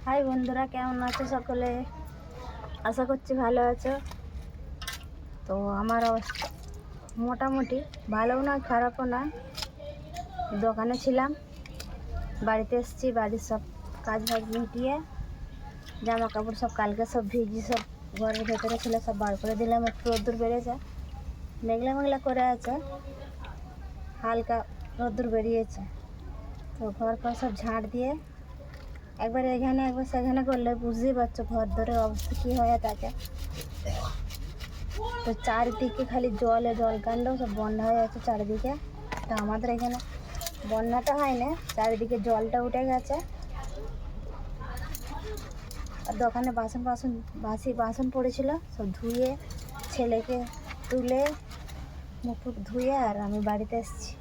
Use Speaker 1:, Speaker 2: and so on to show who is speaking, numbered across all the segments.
Speaker 1: High বন্ধুরা, কেমন আছো সকলে? আশা করছি ভালো আছো। তো আমার অবস্থা মোটামুটি ভালোও নয় খারাপও নয়। দোকানে ছিলাম, বাড়িতে এসেছি। বাড়ির সব কাজ বাজ মিটিয়ে জামা কাপড় সব কালকে সব ভিজি সব ঘরের ভেতরে ছিল, সব বার করে দিলাম। একটু রোদ্দুর বেরিয়েছে, মেঘলা মেঘলা করে আছে, হালকা রোদ্দুর বেরিয়েছে। তো ঘর সব ঝাঁট দিয়ে একবার এখানে একবার সেখানে করলে বুঝতেই পারছো ঘর দরের অবস্থা কী হয়ে থাকে। তো চারিদিকে খালি জলে জলকাণ্ড, সব বন্যা হয়ে যাচ্ছে চারিদিকে। তো আমাদের এখানে বন্যাটা হয় না, চারিদিকে জলটা উঠে গেছে। আর দোকানে বাসি বাসন পড়েছিল, সব ধুয়ে ছেলেকে তুলে মুখ ধুয়ে আর আমি বাড়িতে এসেছি।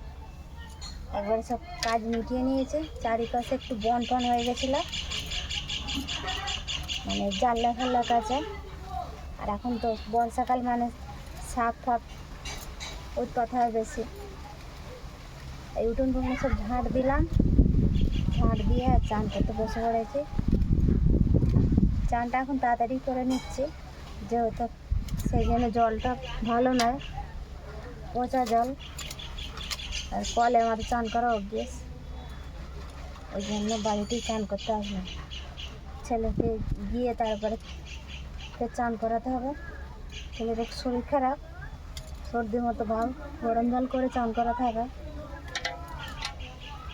Speaker 1: একবারে সব কাজ মিটিয়ে নিয়েছে। চারিপাশে একটু বন টন হয়ে গেছিলো, মানে জানলা ফাল্লা কাছে। আর এখন তো বর্ষাকাল, মানে সাপ ফাপ উৎপাত হয় বেশি। এই উঠোন টুনে সব ঝাঁট দিলাম, ঝাঁট দিয়ে আর চান করতে বসে পড়েছি। চানটা এখন তাড়াতাড়ি করে নিচ্ছি, যেহেতু সেইখানে জলটা ভালো নয়, পচা জল। আর কলে আমাদের চান করা অভ্যেস, ওই জন্য বাড়িতেই চান করতে আসলাম। ছেলেকে গিয়ে তারপরে ফের চান করাতে হবে। ছেলের শরীর খারাপ, সর্দির মতো ভাব, গরম জল করে চান করাতে হবে।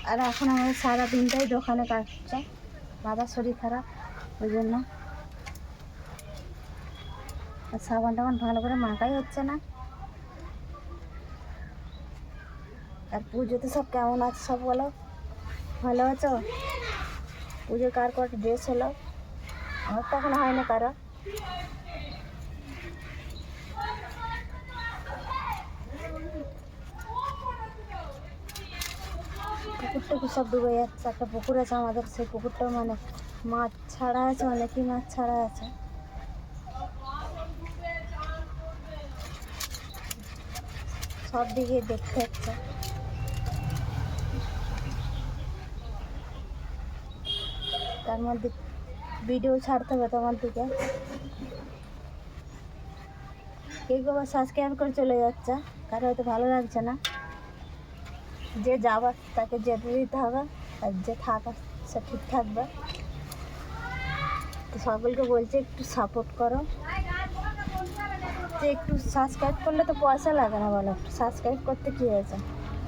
Speaker 1: আর এখন আমাদের সারা দিনটাই দোকানে কাটছে, বাবার শরীর খারাপ, ওই জন্য। আর সাবান টাবান ভালো করে মাখাই হচ্ছে না। আর পুজোতে সব কেমন আছে সব বলো, ভালো আছো? পুজো কার ড্রেস হলো? আমার তো এখন হয় না কারো। পুকুরটুকু সব ডুবে যাচ্ছে। একটা পুকুর আছে আমাদের, সেই পুকুরটাও মানে মাছ ছাড়া আছে, অনেকই মাছ ছাড়া আছে। সব দিকে দেখতে হচ্ছে। তার মধ্যে ভিডিও ছাড়তে হবে তোমার দিকে। কেউ আবার সাবস্ক্রাইব করে চলে যাচ্ছে, কারো হয়তো ভালো লাগছে না। যে যাবার তাকে যেতে দিতে হবে, আর যে থাকা সে ঠিক থাকবে। তো সকলকে বলছে একটু সাপোর্ট করো। তো একটু সাবস্ক্রাইব করলে তো পয়সা লাগে না, বলো? একটু সাবস্ক্রাইব করতে কী হয়েছে?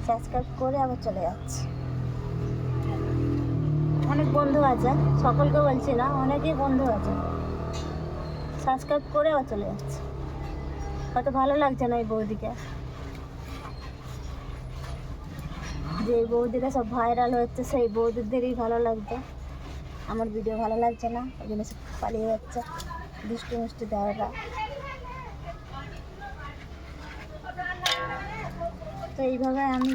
Speaker 1: সাবস্ক্রাইব করে আবার চলে যাচ্ছে। অনেক বন্ধু আছে, সকলকে বলছি না, অনেকেই বন্ধু আছে, সাবস্ক্রাইব করে আবার চলে যাচ্ছে। হয়তো ভালো লাগছে না এই বৌদিকে, যে বৌদিরা সব ভাইরাল হচ্ছে, সেই বৌদিদেরই ভালো লাগছে। আমার ভিডিও ভালো লাগছে না, ওই জন্য সব পালিয়ে যাচ্ছে দুষ্টু মিষ্টি দেওয়ারা। তো এইভাবে আমি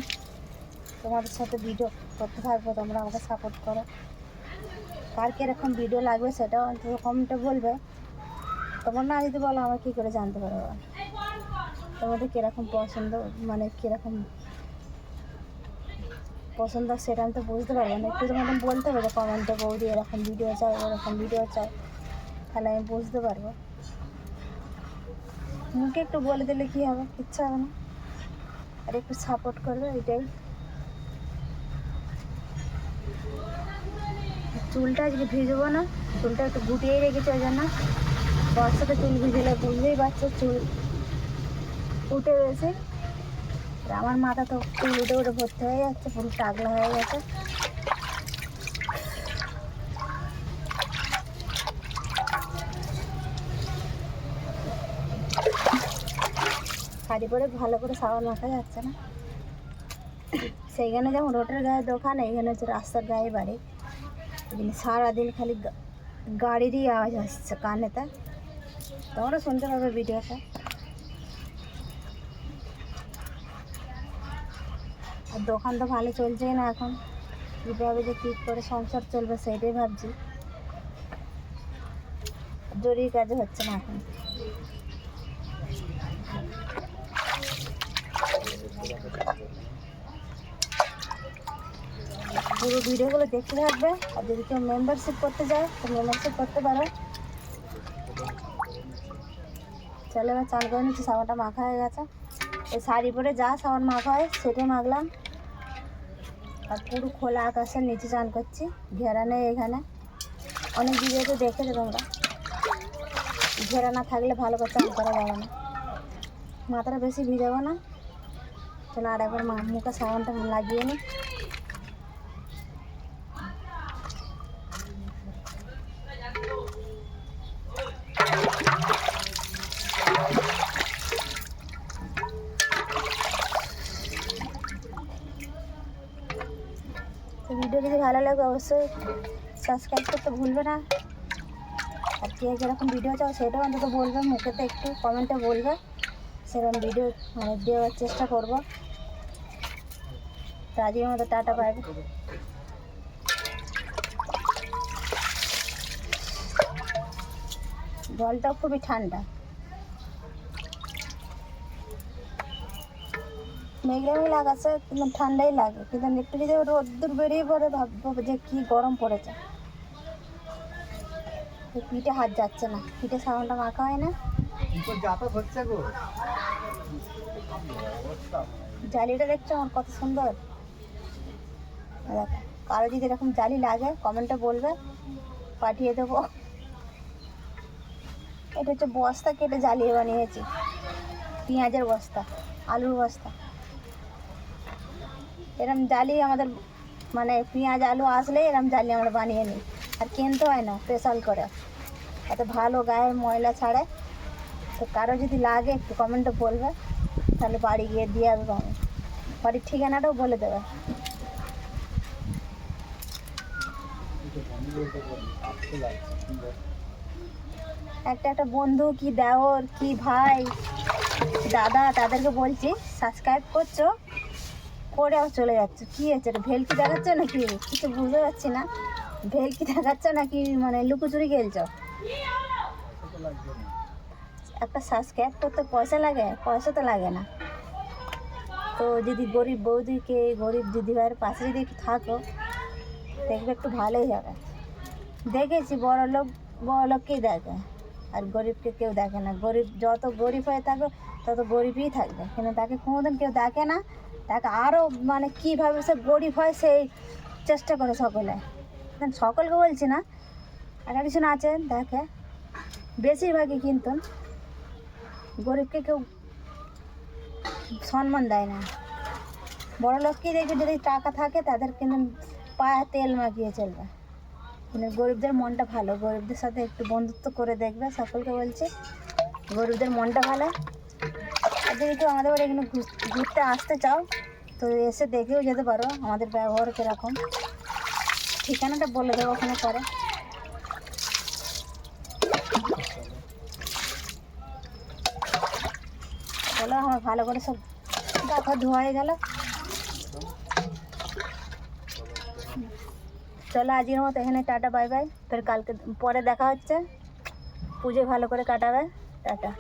Speaker 1: তোমাদের সাথে ভিডিও করতে থাকবো, তোমরা আমাকে সাপোর্ট করো। কার কীরকম ভিডিও লাগবে সেটাও অন্তত কমেন্টে বলবে। তোমার না যদি বলো, আমার কী করে জানতে পারবো তোমাদের কীরকম পছন্দ, মানে কীরকম পছন্দ, সেটা আমি তো বুঝতে পারবো না। একটু তোমাদের বলতে হবে যে কমেন্টে বৌদি এরকম ভিডিও চাই, ওরকম ভিডিও চাই, তাহলে আমি বুঝতে পারবো। মুখে একটু বলে দিলে কী হবে, ইচ্ছা হবে না। আর একটু সাপোর্ট করবে, এটাই। চুলটা আজকে ভিজবো না, চুলটা একটু গুটিয়েই রেখেছি, ওই জন্য। বর্ষাতে চুল ভিজলে বুঝতেই পারছো চুল উঠে গেছে। আর আমার মাথা তো চুল উঠে উঠে ভর্তি হয়ে যাচ্ছে, পুরো টাকলা হয়ে গেছে। শাড়ি পরে ভালো করে সাবান মাখা যাচ্ছে না। সেইখানে যেমন রোডের গায়ে দোকান, এইখানে হচ্ছে রাস্তার গায়ে বাড়ি। সারাদিন খালি গাড়িরই আওয়াজ আসছে কানেতে, তোমরা শুনতে পাবে ভিডিওটা। আর দোকান তো ভালো চলছেই না এখন, কীভাবে যে কী করে সংসার চলবে সেইটাই ভাবছি। জরুরি কাজে হচ্ছে না এখন। পুরো ভিডিওগুলো দেখতে থাকবে। আর যদি কেউ মেম্বারশিপ করতে চায় তো মেম্বারশিপ করতে পারো। চলো এবার চান করে নিচ্ছি, সাবানটা মাখা হয়ে গেছে। এই শাড়ি পরে যা সাবান মাখা হয় সেটাই মাখলাম। আর পুরো খোলা আকাশের নিচে চান করছি, ঘেরা নেই এখানে। অনেক ভিডিওতে দেখেছো তোমরা, ঘেরা না থাকলে ভালো করে চান করা যাবে না। মাথাটা বেশি ভিজাবো না, চলো আর একবার মুখে সাবানটা লাগিয়ে নিই। তো ভিডিও যদি ভালো লাগে অবশ্যই সাবস্ক্রাইব করতে ভুলবে না। আর কে যেরকম ভিডিও চাও সেটাও অন্তত বলবে, মুখেতে একটু কমেন্টে বলবে, সেরকম ভিডিও মানে দেওয়ার চেষ্টা করবো। তো আজকের মতো টাটা বাই। জলটাও খুবই ঠান্ডা, মেঘলা মেঘলা আকাশে কিন্তু ঠান্ডাই লাগে, কিন্তু একটু যদি রোদ্দুর বেরিয়ে পড়ে ভাববো যে কি গরম পড়েছে। পিঠে হাত যাচ্ছে না, পিঠে সাবানটা মাখা হয় না। জালিটা দেখছো আমার কত সুন্দর। দেখো কারো যদি এরকম জালি লাগে কমেন্টে বলবে, পাঠিয়ে দেবো। এটা হচ্ছে বস্তা কেটে জ্বালিয়ে বানিয়েছি, পেঁয়াজের বস্তা, আলুর বস্তা। এরম জালি আমাদের মানে পেঁয়াজ আলু আসলেই এরম জালি আমরা বানিয়ে নিই, আর কিনতে হয় না স্পেশাল করে। এত ভালো গায়ের ময়লা ছাড়ে। তো কারো যদি লাগে একটু কমেন্টে বলবে, তাহলে বাড়ি গিয়ে দিয়ে আসবো আমি, বাড়ির ঠিকানাটাও বলে দেবে। একটা বন্ধু কি দেওর কি ভাই দাদা তাদেরকে বলছি সাবস্ক্রাইব করছো, করেও চলে যাচ্ছে। কী হচ্ছে, এটা ভেলকি দেখাচ্ছ নাকি? কিছু বুঝতে পারছি না, ভেলকি দেখাচ্ছ নাকি মানে লুকোচুরি খেলছো? একটা সাবস্ক্রাইব করতে পয়সা লাগে? পয়সা তো লাগে না। তো যদি গরিব বৌদিকে, গরিব দিদিভাইয়ের পাশে যদি একটু থাকো দেখবে একটু ভালোই হবে। দেখেছি বড় লোককেই দেখে, আর গরিবকে কেউ দেখে না। গরিব যত গরিব হয়ে থাকো তত গরিবই থাকবে, কিন্তু তাকে কোনোদিন কেউ দেখে না। তাকে আরও মানে কীভাবে সে গরিব হয় সেই চেষ্টা করে সকলে, সকলকে বলছি না, একটা কিছু আছে দেখে বেশিরভাগই, কিন্তু গরিবকে কেউ সম্মান দেয় না। বড় লোককেই দেখবে যদি টাকা থাকে তাদের কিন্তু পায়ে তেল মাখিয়ে চলবে, কিন্তু গরিবদের মনটা ভালো। গরিবদের সাথে একটু বন্ধুত্ব করে দেখবে, সকলকে বলছি গরিবদের মনটা ভালো। আর যদি কেউ আমাদের বাড়ি এখানে ঘুরতে আসতে চাও তো এসে দেখেও যেতে পারো আমাদের ব্যবহার কীরকম। ঠিকানাটা বলে দেবো ওখানে পরে। চলো আমার ভালো করে সব দেখা ধোয়া হয়ে গেল। চলো আজকের মতো এখানে টাটা বাই বাই, ফের কালকে পরে দেখা হচ্ছে। পুজো ভালো করে কাটাবে, টাটা।